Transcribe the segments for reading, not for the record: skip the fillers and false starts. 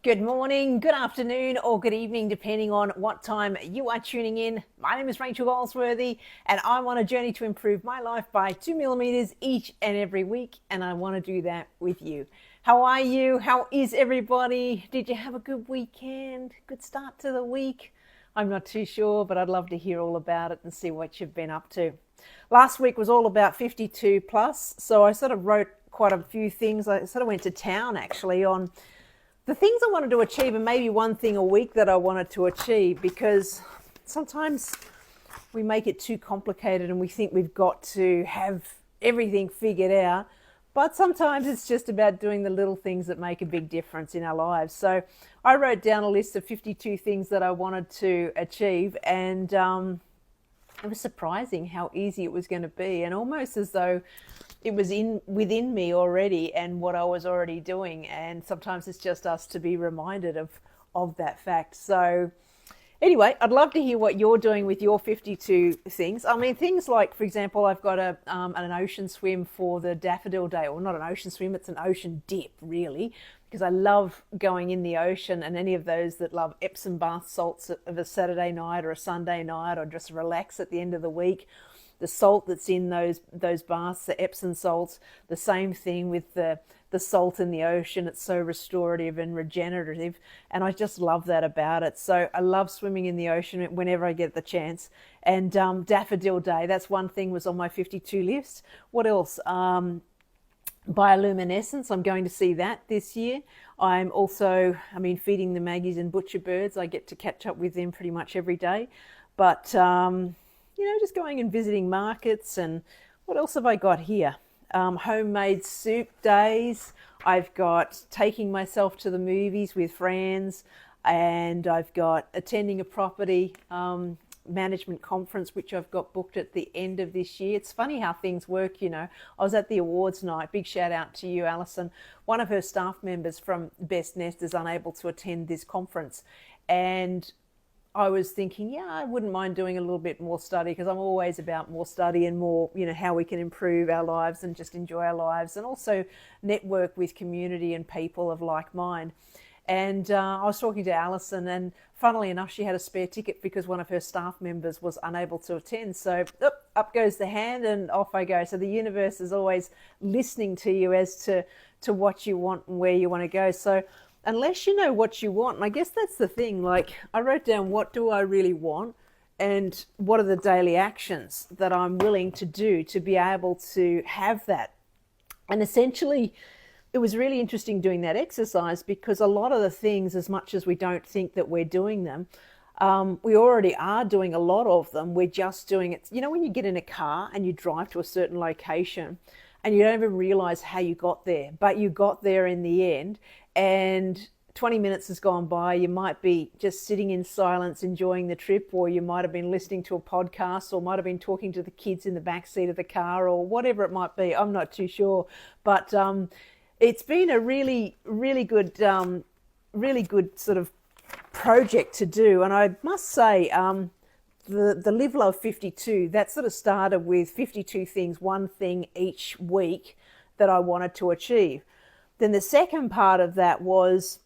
Good morning, good afternoon, or good evening, depending on what time you are tuning in. My name is Rachel Goldsworthy, and I'm on a journey to improve my life by 2 millimeters each and every week, and I want to do that with you. How are you? How is everybody? Did you have a good weekend? Good start to the week? I'm not too sure, but I'd love to hear all about it and see what you've been up to. Last week was all about 52 plus, so I sort of wrote quite a few things. I sort of went to town actually on the things I wanted to achieve, and maybe one thing a week that I wanted to achieve, because sometimes we make it too complicated and we think we've got to have everything figured out. But sometimes it's just about doing the little things that make a big difference in our lives. So I wrote down a list of 52 things that I wanted to achieve, and it was surprising how easy it was going to be, and almost as though it was within me already and what I was already doing. And sometimes it's just us to be reminded of that fact. So anyway, I'd love to hear what you're doing with your 52 things. I mean, things like, for example, I've got an ocean swim for the Daffodil Day, or not an ocean swim, it's an ocean dip, really, because I love going in the ocean. And any of those that love Epsom bath salts of a Saturday night or a Sunday night, or just relax at the end of the week, the salt that's in those baths, the Epsom salts, the same thing with the salt in the ocean. It's so restorative and regenerative, and I just love that about it. So I love swimming in the ocean whenever I get the chance. And Daffodil Day, that's one thing was on my 52 list. What else? Bioluminescence, I'm going to see that this year. I'm also, feeding the Maggies and Butcher Birds. I get to catch up with them pretty much every day. But just going and visiting markets. And what else have I got here? Homemade soup days. I've got taking myself to the movies with friends, and I've got attending a property management conference, which I've got booked at the end of this year. It's funny how things work, I was at the awards night. Big shout out to you, Alison. One of her staff members from Best Nest is unable to attend this conference, and I was thinking, I wouldn't mind doing a little bit more study, because I'm always about more study and more, how we can improve our lives and just enjoy our lives, and also network with community and people of like mind. And I was talking to Alison, and funnily enough, she had a spare ticket because one of her staff members was unable to attend. So up goes the hand and off I go. So the universe is always listening to you as to what you want and where you want to go. So unless you know what you want, and I guess that's the thing, like I wrote down, what do I really want, and what are the daily actions that I'm willing to do to be able to have that. And essentially, it was really interesting doing that exercise, because a lot of the things, as much as we don't think that we're doing them, we already are doing a lot of them. We're just doing it. When you get in a car and you drive to a certain location and you don't even realize how you got there, but you got there in the end, and 20 minutes has gone by. You might be just sitting in silence enjoying the trip, or you might have been listening to a podcast, or might have been talking to the kids in the back seat of the car, or whatever it might be. I'm not too sure, but it's been a really, really good sort of project to do. And I must say, the Live Love 52, that sort of started with 52 things, one thing each week that I wanted to achieve. Then the second part of that was,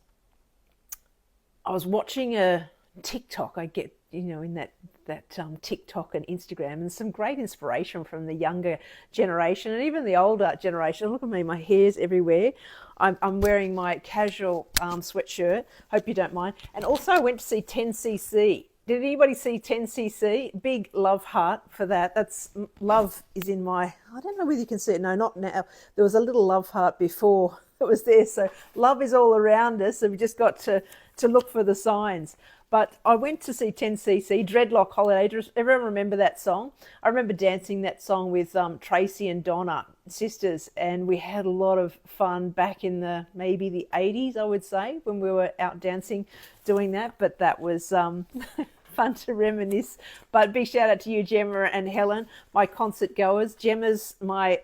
I was watching a TikTok. I get, in that TikTok and Instagram, and some great inspiration from the younger generation and even the older generation. Look at me, my hair's everywhere. I'm wearing my casual sweatshirt. Hope you don't mind. And also I went to see 10cc. Did anybody see 10cc? Big love heart for that. That's love is in my, I don't know whether you can see it. No, not now. There was a little love heart before it was there. So love is all around us. So we just got to look for the signs. But I went to see 10cc, Dreadlock Holiday. Does everyone remember that song? I remember dancing that song with Tracy and Donna, sisters, and we had a lot of fun back in maybe the 80s, I would say, when we were out dancing doing that. But that was fun to reminisce. But big shout out to you, Gemma and Helen, my concert goers. Gemma's my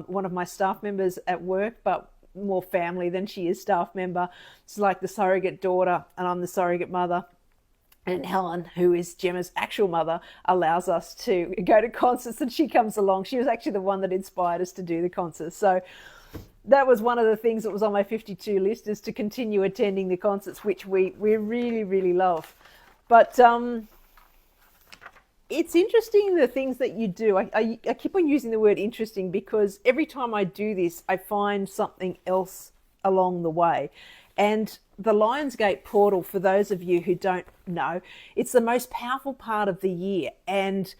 one of my staff members at work, but more family than she is staff member. She's like the surrogate daughter, and I'm the surrogate mother. And Helen, who is Gemma's actual mother, allows us to go to concerts, and she comes along. She was actually the one that inspired us to do the concerts. So that was one of the things that was on my 52 list, is to continue attending the concerts, which we really, really love. But it's interesting, the things that you do. I keep on using the word interesting because every time I do this, I find something else along the way. And the Lionsgate portal, for those of you who don't know, it's the most powerful part of the year and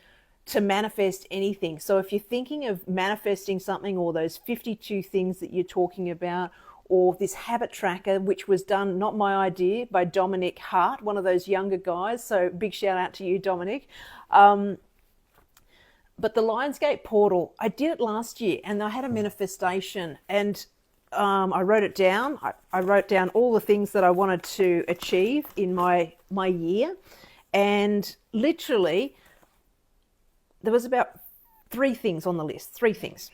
to manifest anything. So if you're thinking of manifesting something, or those 52 things that you're talking about, or this habit tracker, which was done, not my idea, by Dominic Hartt, one of those younger guys. So big shout out to you, Dominic. But the Lionsgate portal, I did it last year, and I had a manifestation, and I wrote it down. I wrote down all the things that I wanted to achieve in my year, and literally there was about 3 things on the list, 3 things.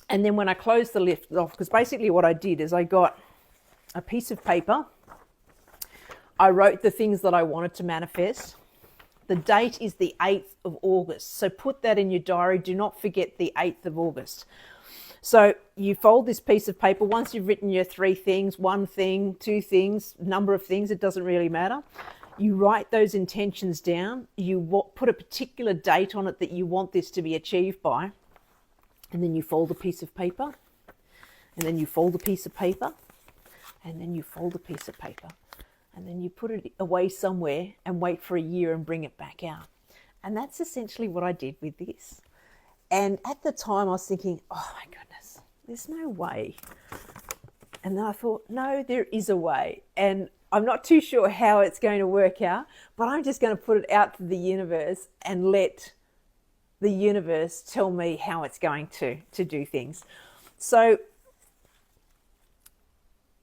And then when I closed the list off, because basically what I did is I got a piece of paper, I wrote the things that I wanted to manifest. The date is the 8th of August. So put that in your diary. Do not forget the 8th of August. So you fold this piece of paper. Once you've written your 3 things, 1 thing, 2 things, number of things, it doesn't really matter. You write those intentions down. You put a particular date on it that you want this to be achieved by. And then you fold a piece of paper. And then you fold a piece of paper. And then you fold a piece of paper. And then you put it away somewhere and wait for a year and bring it back out. And that's essentially what I did with this. And at the time I was thinking, oh my goodness, there's no way. And then I thought, no, there is a way. And I'm not too sure how it's going to work out, but I'm just going to put it out to the universe and let the universe tell me how it's going to do things. So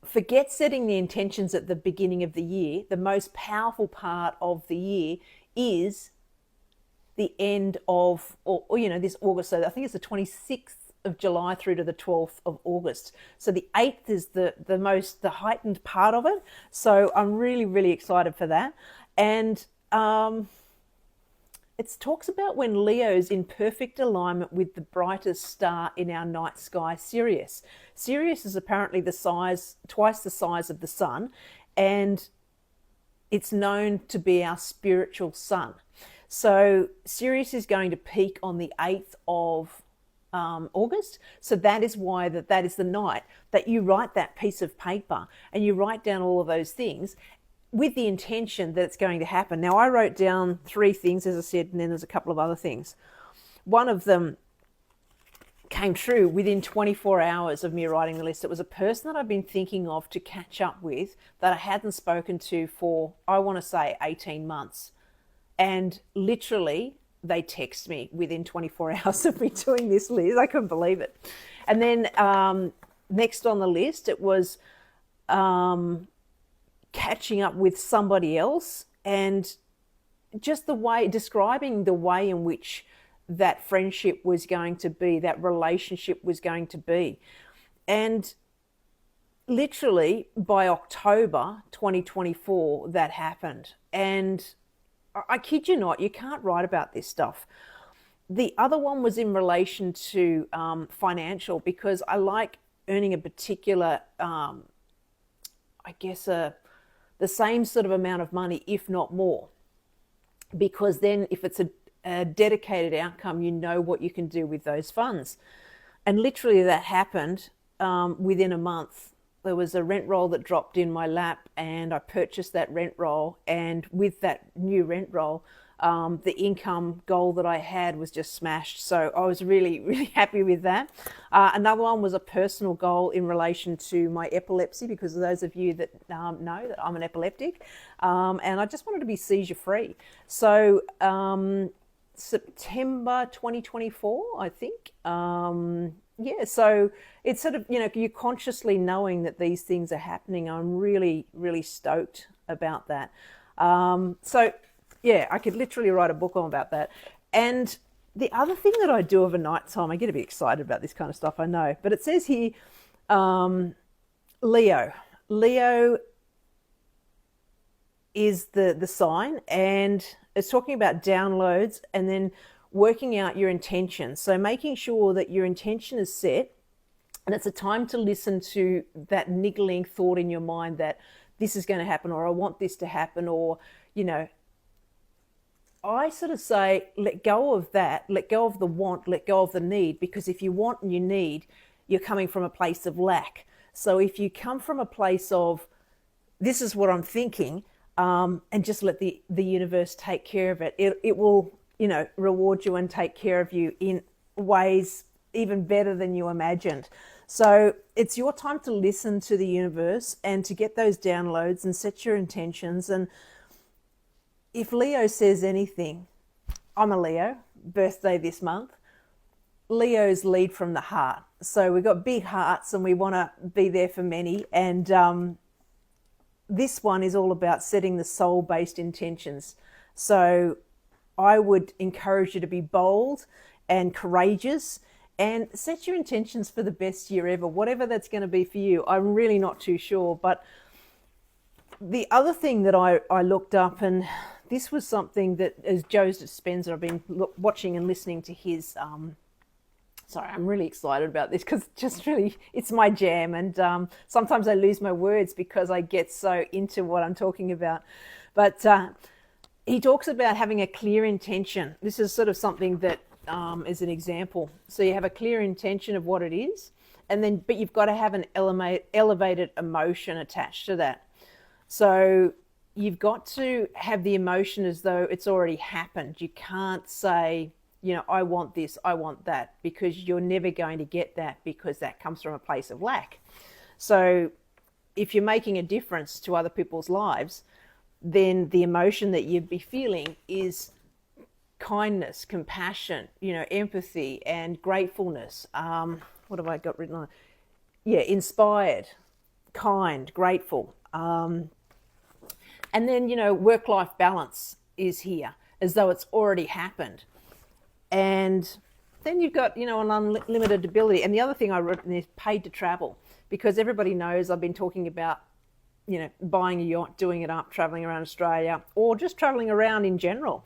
forget setting the intentions at the beginning of the year. The most powerful part of the year is the end of, or this August. So I think it's the 26th of July through to the 12th of August. So the 8th is the heightened part of it. So I'm really, really excited for that. And it talks about when Leo's in perfect alignment with the brightest star in our night sky, Sirius. Sirius is apparently twice the size of the sun, and it's known to be our spiritual sun. So Sirius is going to peak on the 8th of August. So that is why that is the night that you write that piece of paper and you write down all of those things with the intention that it's going to happen. Now, I wrote down 3 things, as I said, and then there's a couple of other things. One of them came true within 24 hours of me writing the list. It was a person that I've been thinking of to catch up with that I hadn't spoken to for, I want to say, 18 months. And literally, they text me within 24 hours of me doing this list. I couldn't believe it. And then next on the list, it was catching up with somebody else, and just describing the way in which that friendship was going to be, that relationship was going to be. And literally by October 2024, that happened. And I kid you not, you can't write about this stuff. The other one was in relation to financial, because I like earning a particular, the same sort of amount of money, if not more. Because then if it's a dedicated outcome, you know what you can do with those funds. And literally that happened within a month. There was a rent roll that dropped in my lap, and I purchased that rent roll. And with that new rent roll, the income goal that I had was just smashed. So I was really, really happy with that. Another one was a personal goal in relation to my epilepsy, because those of you that know that I'm an epileptic, and I just wanted to be seizure free. So September 2024, I think. So it's sort of, you're consciously knowing that these things are happening. I'm really, really stoked about that. I could literally write a book on about that. And the other thing that I do of a night time, I get a bit excited about this kind of stuff, I know, but it says here, Leo. Leo is the sign, and it's talking about downloads and then working out your intention. So making sure that your intention is set And it's a time to listen to that niggling thought in your mind that this is going to happen, or I want this to happen, or, you know, I sort of say, let go of that, let go of the want, let go of the need, because if you want and you need, you're coming from a place of lack. So if you come from a place of, this is what I'm thinking, and just let the universe take care of it, it will, you know, reward you and take care of you in ways even better than you imagined. So it's your time to listen to the universe and to get those downloads and set your intentions. And if Leo says anything, I'm a Leo, birthday this month. Leos lead from the heart. So we've got big hearts and we want to be there for many. And this one is all about setting the soul-based intentions. So I would encourage you to be bold and courageous and set your intentions for the best year ever, whatever that's going to be for you. I'm really not too sure. But the other thing that I looked up, and this was something that, as Joseph Spencer, I've been watching and listening to his, sorry, I'm really excited about this because just really, it's my jam. And sometimes I lose my words because I get so into what I'm talking about. But he talks about having a clear intention. This is sort of something that is an example. So you have a clear intention of what it is, and then, but you've got to have an elevated emotion attached to that. So you've got to have the emotion as though it's already happened. You can't say, you know, I want this, I want that, because you're never going to get that, because that comes from a place of lack. So if you're making a difference to other people's lives, then the emotion that you'd be feeling is kindness, compassion, you know, empathy and gratefulness. What have I got written on? Yeah, inspired, kind, grateful. And then, you know, work-life balance is here as though it's already happened. And then you've got, you know, an unlimited ability. And the other thing I wrote is paid to travel, because everybody knows I've been talking about, you know, buying a yacht, doing it up, traveling around Australia, or just traveling around in general.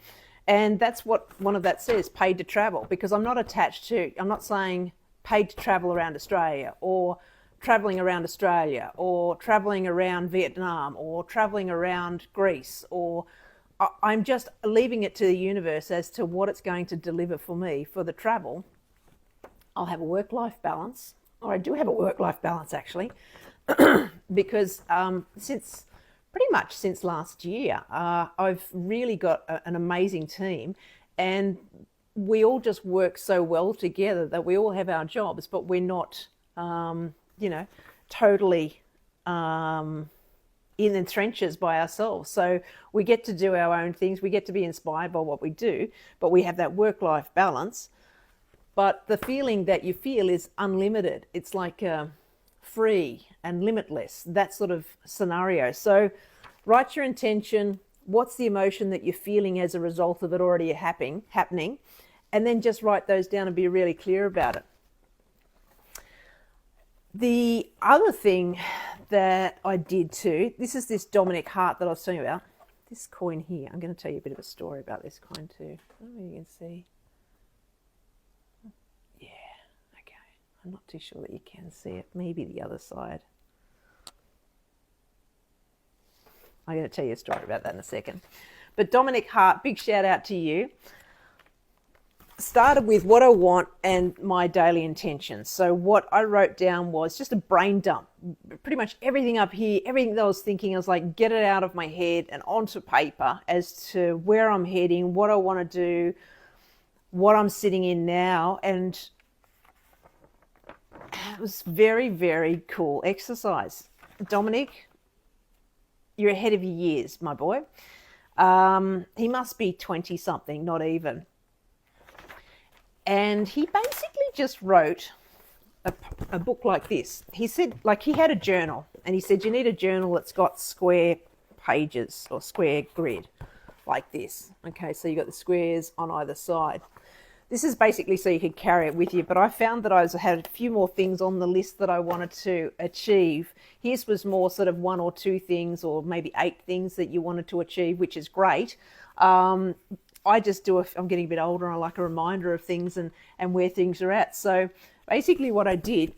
And that's what one of that says, paid to travel, because I'm not attached to, I'm not saying paid to travel around Australia, or traveling around Australia, or traveling around Vietnam, or traveling around Greece, or I'm just leaving it to the universe as to what it's going to deliver for me for the travel. I'll have a work-life balance, or I do have a work-life balance actually, because pretty much since last year, I've really got an amazing team, and we all just work so well together that we all have our jobs, but we're not, you know, totally in the trenches by ourselves. So we get to do our own things. We get to be inspired by what we do, but we have that work-life balance. But the feeling that you feel is unlimited. It's like free and limitless, that sort of scenario. So write your intention. What's the emotion that you're feeling as a result of it already happening? And then just write those down and be really clear about it. The other thing that I did too, this is this Dominic Hartt that I was telling you about. This coin here, I'm going to tell you a bit of a story about this coin too. Oh, you can see. Yeah, okay. I'm not too sure that you can see it. Maybe the other side. I'm going to tell you a story about that in a second. But Dominic Hartt, big shout out to you. Started with what I want and my daily intentions. So what I wrote down was just a brain dump. Pretty much everything up here, everything that I was thinking, I was like, get it out of my head and onto paper as to where I'm heading, what I want to do, what I'm sitting in now. And it was very, very cool exercise. Dominic, you're ahead of your years, my boy. He must be 20 something, not even. And he basically just wrote a book like this. He said, like, he had a journal, and he said, you need a journal that's got square pages or square grid like this. Okay, so you got the squares on either side. This is basically so you could carry it with you, but I found that I had a few more things on the list that I wanted to achieve. His was more sort of 1 or 2 things, or maybe 8 things that you wanted to achieve, which is great. I just do, I'm getting a bit older, and I like a reminder of things and where things are at. So Basically what I did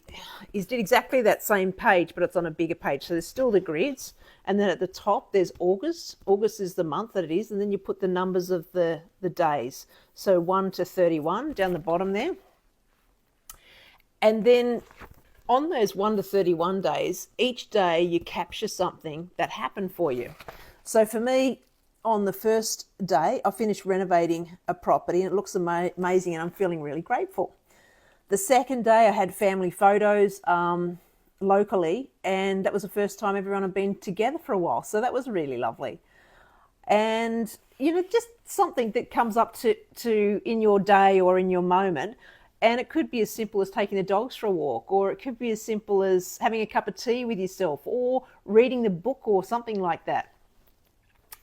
is did exactly that same page, but it's on a bigger page. So there's still the grids, and then at the top there's August. August is the month that it is, and then you put the numbers of the days. So 1 to 31 down the bottom there. And then on those 1 to 31 days, each day you capture something that happened for you. So for me, on the first day, I finished renovating a property and it looks amazing and I'm feeling really grateful. The second day I had family photos locally, and that was the first time everyone had been together for a while. So that was really lovely. And, you know, just something that comes up to in your day or in your moment. And it could be as simple as taking the dogs for a walk, or it could be as simple as having a cup of tea with yourself, or reading the book or something like that.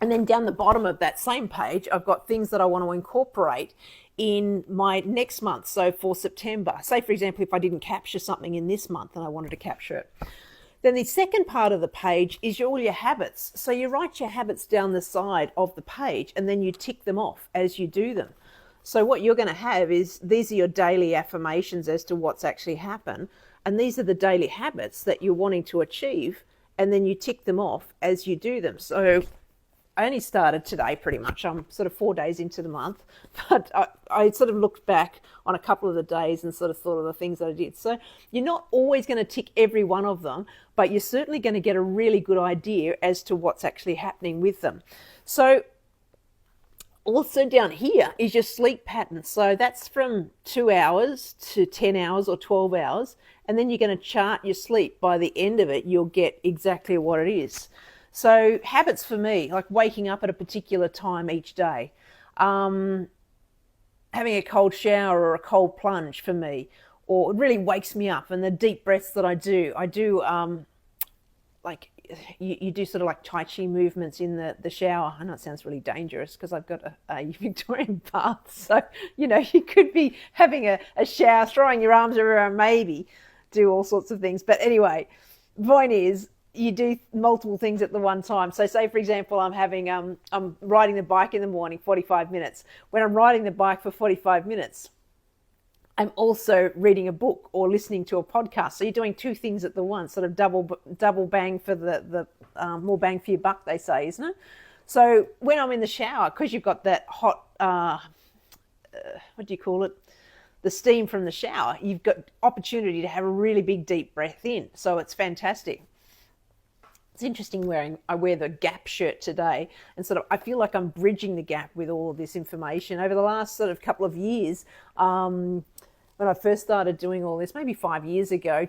And then down the bottom of that same page, I've got things that I want to incorporate in my next month. So for September, say for example, if I didn't capture something in this month and I wanted to capture it. Then the second part of the page is all your habits. So you write your habits down the side of the page and then you tick them off as you do them. So what you're going to have is these are your daily affirmations as to what's actually happened. And these are the daily habits that you're wanting to achieve. And then you tick them off as you do them. So I only started today pretty much. I'm sort of 4 days into the month, but I sort of looked back on a couple of the days and sort of thought of the things that I did. So you're not always going to tick every one of them, but you're certainly going to get a really good idea as to what's actually happening with them. So also down here is your sleep pattern. So that's from 2 hours to 10 hours or 12 hours. And then you're going to chart your sleep. By the end of it, you'll get exactly what it is. So habits for me, like waking up at a particular time each day, having a cold shower or a cold plunge for me, or it really wakes me up. And the deep breaths that I do like you do sort of like Tai Chi movements in the shower. I know it sounds really dangerous because I've got a Victorian bath. So, you know, you could be having a shower, throwing your arms around, maybe do all sorts of things. But anyway, point is, you do multiple things at the one time. So say, for example, I'm riding the bike in the morning, 45 minutes. When I'm riding the bike for 45 minutes, I'm also reading a book or listening to a podcast. So you're doing two things at the once, sort of double bang for the more bang for your buck, they say, isn't it? So when I'm in the shower, because you've got that hot, what do you call it? The steam from the shower, you've got opportunity to have a really big deep breath in. So it's fantastic. It's interesting I wear the Gap shirt today, and sort of I feel like I'm bridging the gap with all of this information over the last sort of couple of years. When I first started doing all this, maybe 5 years ago,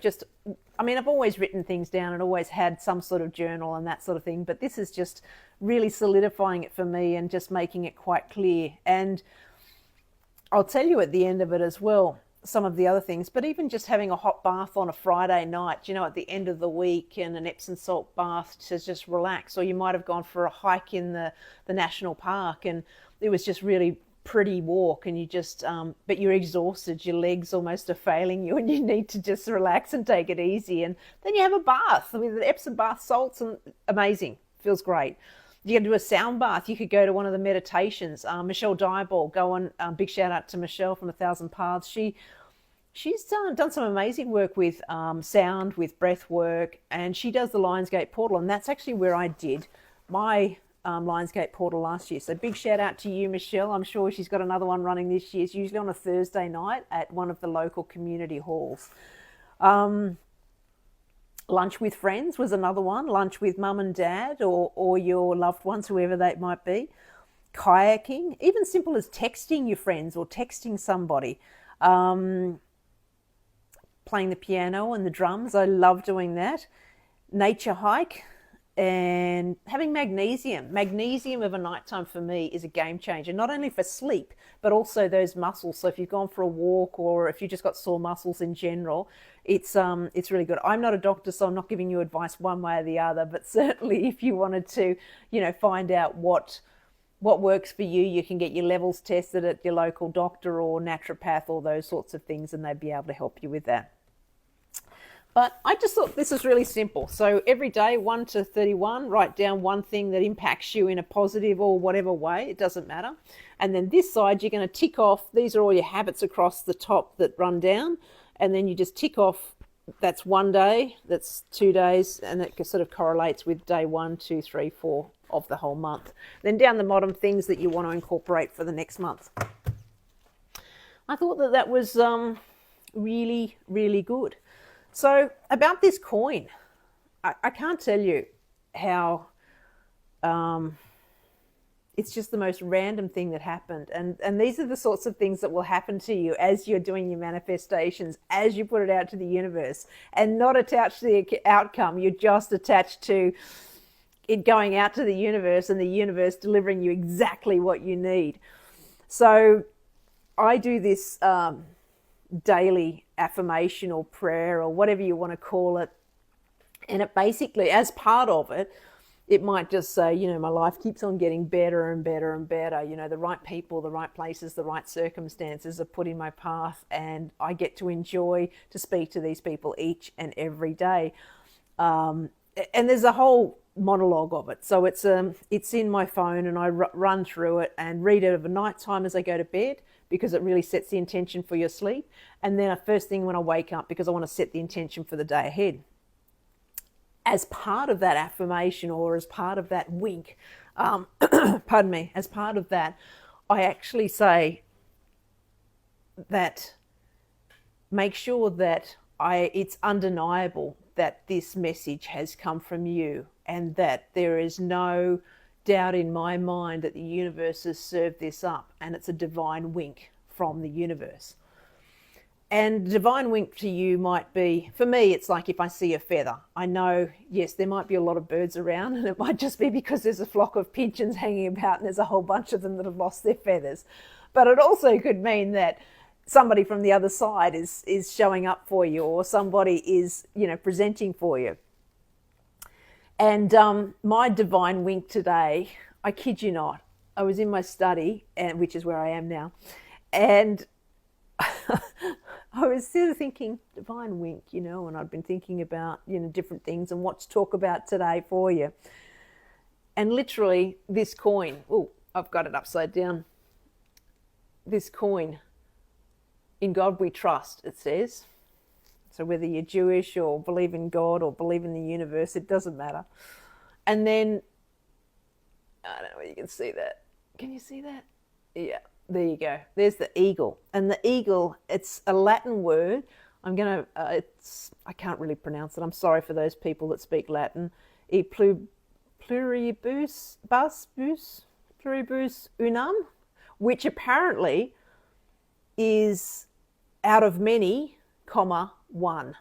I've always written things down and always had some sort of journal and that sort of thing, but this is just really solidifying it for me and just making it quite clear. And I'll tell you at the end of it as well, some of the other things, but even just having a hot bath on a Friday night, you know, at the end of the week, and an Epsom salt bath to just relax. Or you might have gone for a hike in the national park and it was just really pretty walk, and you just, but you're exhausted, your legs almost are failing you and you need to just relax and take it easy. And then you have a bath. I mean, the Epsom bath salts, and amazing, feels great. You can do a sound bath. You could go to one of the meditations. Michelle Diebold, go on, big shout out to Michelle from 1,000 Paths. She's done some amazing work with sound, with breath work, and she does the Lionsgate portal, and that's actually where I did my Lionsgate portal last year. So big shout out to you, Michelle. I'm sure she's got another one running this year. It's usually on a Thursday night at one of the local community halls. Lunch with friends was another one. Lunch with mum and dad or your loved ones, whoever they might be. Kayaking, even simple as texting your friends or texting somebody. Playing the piano and the drums, I love doing that. Nature hike, and having magnesium. Magnesium of a nighttime for me is a game changer, not only for sleep, but also those muscles. So if you've gone for a walk or if you've just got sore muscles in general, it's really good. I'm not a doctor, so I'm not giving you advice one way or the other, but certainly if you wanted to, you know, find out what works for you, you can get your levels tested at your local doctor or naturopath or those sorts of things, and they'd be able to help you with that. But I just thought this is really simple. So every day, 1 to 31, write down one thing that impacts you in a positive or whatever way. It doesn't matter. And then this side, you're going to tick off. These are all your habits across the top that run down. and then you just tick off, that's 1 day, that's 2 days, and it sort of correlates with day 1, 2, 3, 4 of the whole month. Then down the bottom, things that you want to incorporate for the next month. I thought that that was really, really good. So about this coin, I can't tell you how it's just the most random thing that happened. And these are the sorts of things that will happen to you as you're doing your manifestations, as you put it out to the universe, and not attached to the outcome. You're just attached to it going out to the universe and the universe delivering you exactly what you need. So I do this daily affirmation or prayer or whatever you want to call it. And it basically, as part of it, it might just say, you know, my life keeps on getting better and better and better. You know, the right people, the right places, the right circumstances are put in my path, and I get to enjoy to speak to these people each and every day. And there's a whole monologue of it. So it's in my phone, and I run through it and read it over night time as I go to bed, because it really sets the intention for your sleep. And then first thing when I wake up, because I want to set the intention for the day ahead. As part of that affirmation, or as part of that wink, pardon me, as part of that, I actually say that make sure that it's undeniable that this message has come from you, and that there is no doubt in my mind that the universe has served this up, and it's a divine wink from the universe. And divine wink to you might be, for me, it's like if I see a feather. I know, yes, there might be a lot of birds around, and it might just be because there's a flock of pigeons hanging about and there's a whole bunch of them that have lost their feathers. But it also could mean that somebody from the other side is showing up for you, or somebody is, you know, presenting for you. And my divine wink today, I kid you not, I was in my study, and which is where I am now, and I was sort of thinking, divine wink, you know, and I'd been thinking about, you know, different things and what to talk about today for you. And literally this coin, oh, I've got it upside down. This coin, in God we trust, it says. So whether you're Jewish or believe in God or believe in the universe, it doesn't matter. And then, I don't know whether you can see that. Can you see that? Yeah. There you go. There's the eagle. And the eagle, it's a Latin word. I can't really pronounce it. I'm sorry for those people that speak Latin. Pluribus Unum, which apparently is out of many, one.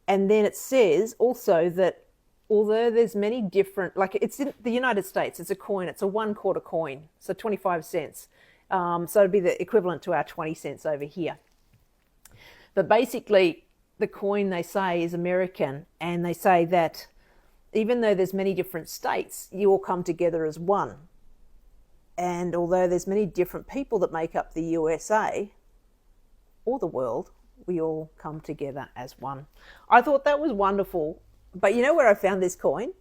And then it says also that although there's many different, like it's in the United States, it's a coin, it's a 1/4 coin, so 25 cents. So it'd be the equivalent to our 20 cents over here. But basically, the coin, they say, is American, and they say that even though there's many different states, you all come together as one. And although there's many different people that make up the USA or the world, we all come together as one. I thought that was wonderful. But you know where I found this coin?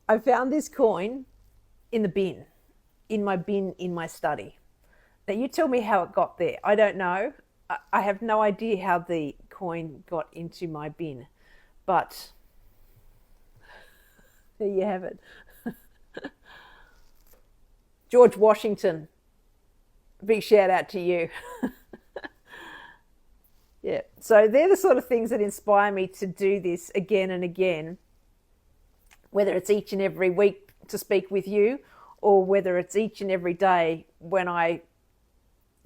I found this coin in the bin. In my study. Now you tell me how it got there. I don't know. I have no idea how the coin got into my bin, but there you have it. George Washington, big shout out to you. Yeah, so they're the sort of things that inspire me to do this again and again, whether it's each and every week to speak with you, or whether it's each and every day when I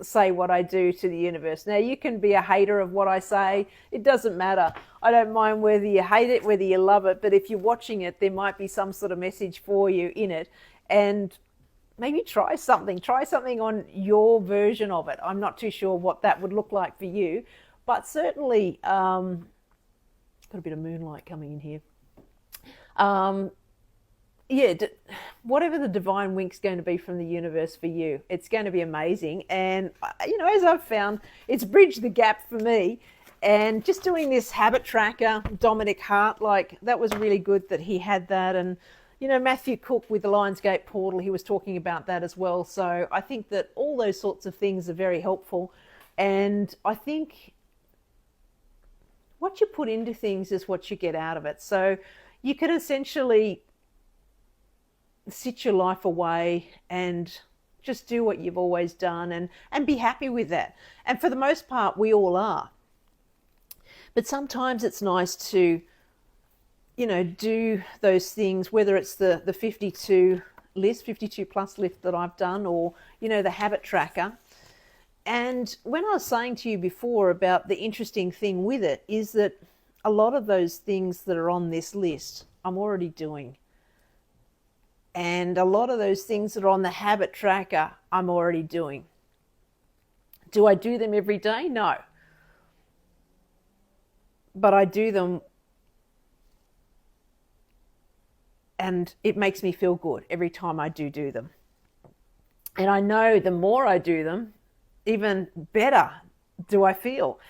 say what I do to the universe. Now, you can be a hater of what I say. It doesn't matter. I don't mind whether you hate it, whether you love it, but if you're watching it, there might be some sort of message for you in it. And maybe try something on your version of it. I'm not too sure what that would look like for you, but certainly, got a bit of moonlight coming in here. Yeah, whatever the divine wink's going to be from the universe for you, it's going to be amazing. And, you know, as I've found, it's bridged the gap for me. And just doing this habit tracker, Dominic Hartt, like, that was really good that he had that. And, you know, Matthew Cooke with the Lionsgate portal, he was talking about that as well. So I think that all those sorts of things are very helpful. And I think what you put into things is what you get out of it. So you can essentially sit your life away and just do what you've always done and be happy with that. And for the most part, we all are. But sometimes it's nice to, do those things, whether it's the 52 plus list that I've done, or, the habit tracker. And when I was saying to you before about the interesting thing with it is that a lot of those things that are on this list, I'm already doing. And a lot of those things that are on the habit tracker, I'm already doing. Do I do them every day? No. But I do them, and it makes me feel good every time I do them. And I know the more I do them, even better do I feel.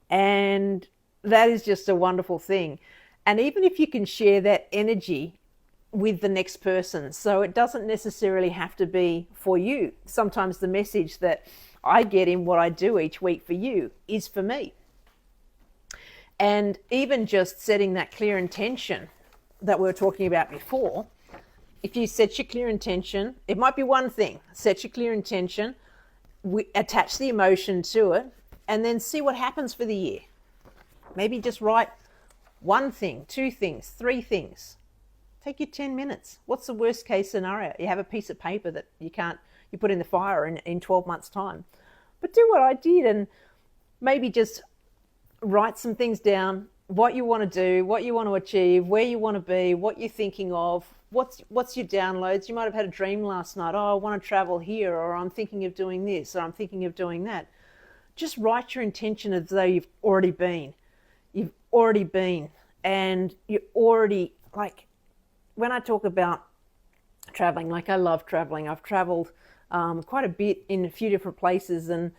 And that is just a wonderful thing. And even if you can share that energy with the next person, so it doesn't necessarily have to be for you. Sometimes the message that I get in what I do each week for you is for me. And even just setting that clear intention that we were talking about before, if you set your clear intention, it might be one thing, set your clear intention, attach the emotion to it, and then see what happens for the year. Maybe just write one thing, two things, three things. Take you 10 minutes. What's the worst case scenario? You have a piece of paper that you put in the fire in 12 months time. But do what I did and maybe just write some things down, what you want to do, what you want to achieve, where you want to be, what you're thinking of, what's your downloads. You might have had a dream last night. Oh, I want to travel here, or I'm thinking of doing this, or I'm thinking of doing that. Just write your intention as though you've already been. You've already been. And you're already, like, when I talk about traveling, like I love traveling. I've traveled quite a bit in a few different places, and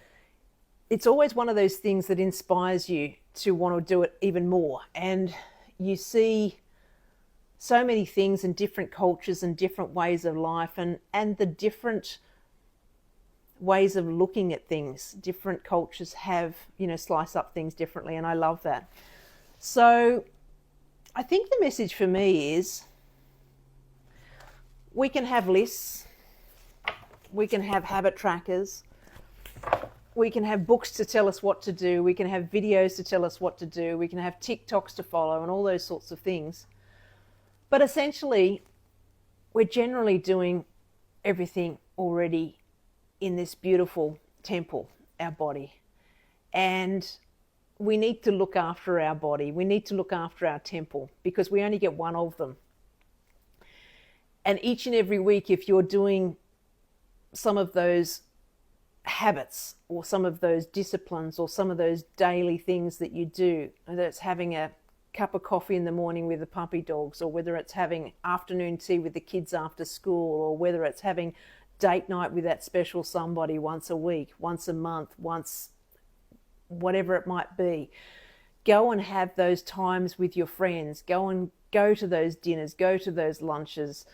it's always one of those things that inspires you to want to do it even more. And you see so many things in different cultures and different ways of life, and the different ways of looking at things. Different cultures have, slice up things differently, and I love that. So I think the message for me is we can have lists, we can have habit trackers, we can have books to tell us what to do, we can have videos to tell us what to do, we can have TikToks to follow and all those sorts of things. But essentially, we're generally doing everything already in this beautiful temple, our body. And we need to look after our body. We need to look after our temple, because we only get one of them. And each and every week, if you're doing some of those habits or some of those disciplines or some of those daily things that you do, whether it's having a cup of coffee in the morning with the puppy dogs, or whether it's having afternoon tea with the kids after school, or whether it's having date night with that special somebody once a week, once a month, once, whatever it might be. Go and have those times with your friends. Go to those dinners, go to those lunches.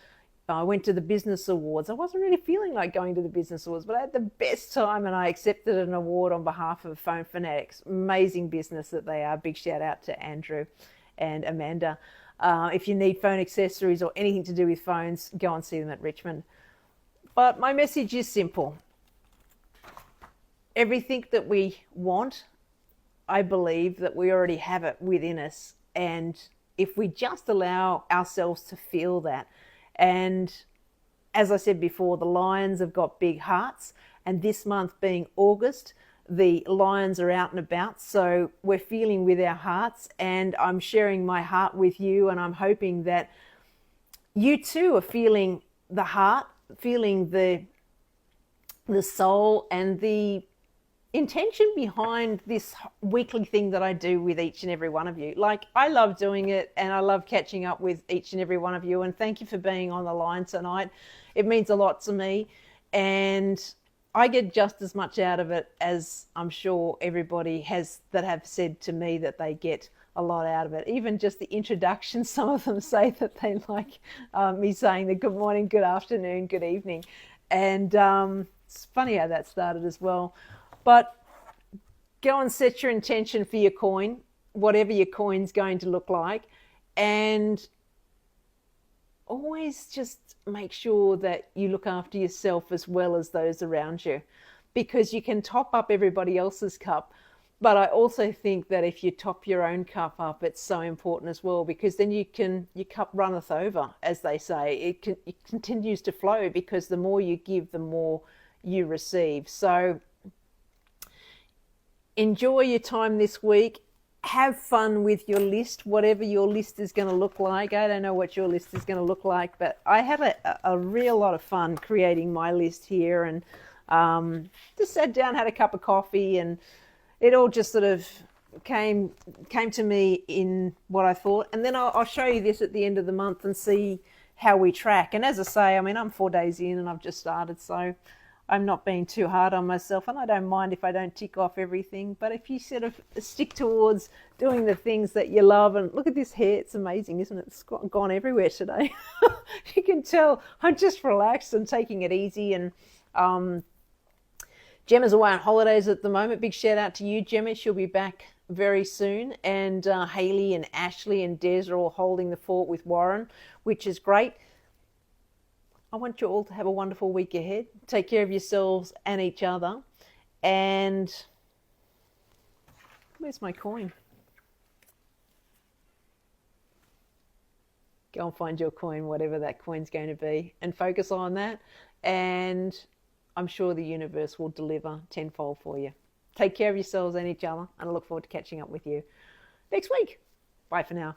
I went to the business awards. I wasn't really feeling like going to the business awards, but I had the best time, and I accepted an award on behalf of Phone Fanatics. Amazing business that they are. Big shout out to Andrew and Amanda. If you need phone accessories or anything to do with phones, go and see them at Richmond. But my message is simple. Everything that we want, I believe that we already have it within us. And if we just allow ourselves to feel that, and as I said before, the lions have got big hearts, and this month being August, the lions are out and about, so we're feeling with our hearts, and I'm sharing my heart with you, and I'm hoping that you too are feeling the heart, feeling the soul, and the intention behind this weekly thing that I do with each and every one of you. Like, I love doing it, and I love catching up with each and every one of you, and thank you for being on the line tonight. It means a lot to me, and I get just as much out of it as I'm sure everybody has that have said to me that they get a lot out of it. Even just the introduction, some of them say that they like me saying the good morning, good afternoon, good evening. And it's funny how that started as well. But go and set your intention for your coin. whatever your coin's going to look like. And always just make sure that you look after yourself as well as those around you, because you can top up everybody else's cup. But I also think that if you top your own cup up, it's so important as well, because then your cup runneth over, as they say. It continues to flow, because the more you give, the more you receive. So enjoy your time this week. Have fun with your list, whatever your list is going to look like. I don't know what your list is going to look like, but I had a real lot of fun creating my list here, and just sat down, had a cup of coffee, and it all just sort of came to me in what I thought. And then I'll show you this at the end of the month and see how we track. And as I say, I mean, I'm 4 days in and I've just started, so I'm not being too hard on myself, and I don't mind if I don't tick off everything. But if you sort of stick towards doing the things that you love, and look at this hair, it's amazing, isn't it? It's gone everywhere today. You can tell I'm just relaxed and taking it easy. And Gemma's away on holidays at the moment. Big shout out to you, Gemma. She'll be back very soon. And Hayley and Ashley and Des are all holding the fort with Warren, which is great. I want you all to have a wonderful week ahead. Take care of yourselves and each other. And where's my coin? Go and find your coin, whatever that coin's going to be, and focus on that. And I'm sure the universe will deliver tenfold for you. Take care of yourselves and each other, and I look forward to catching up with you next week. Bye for now.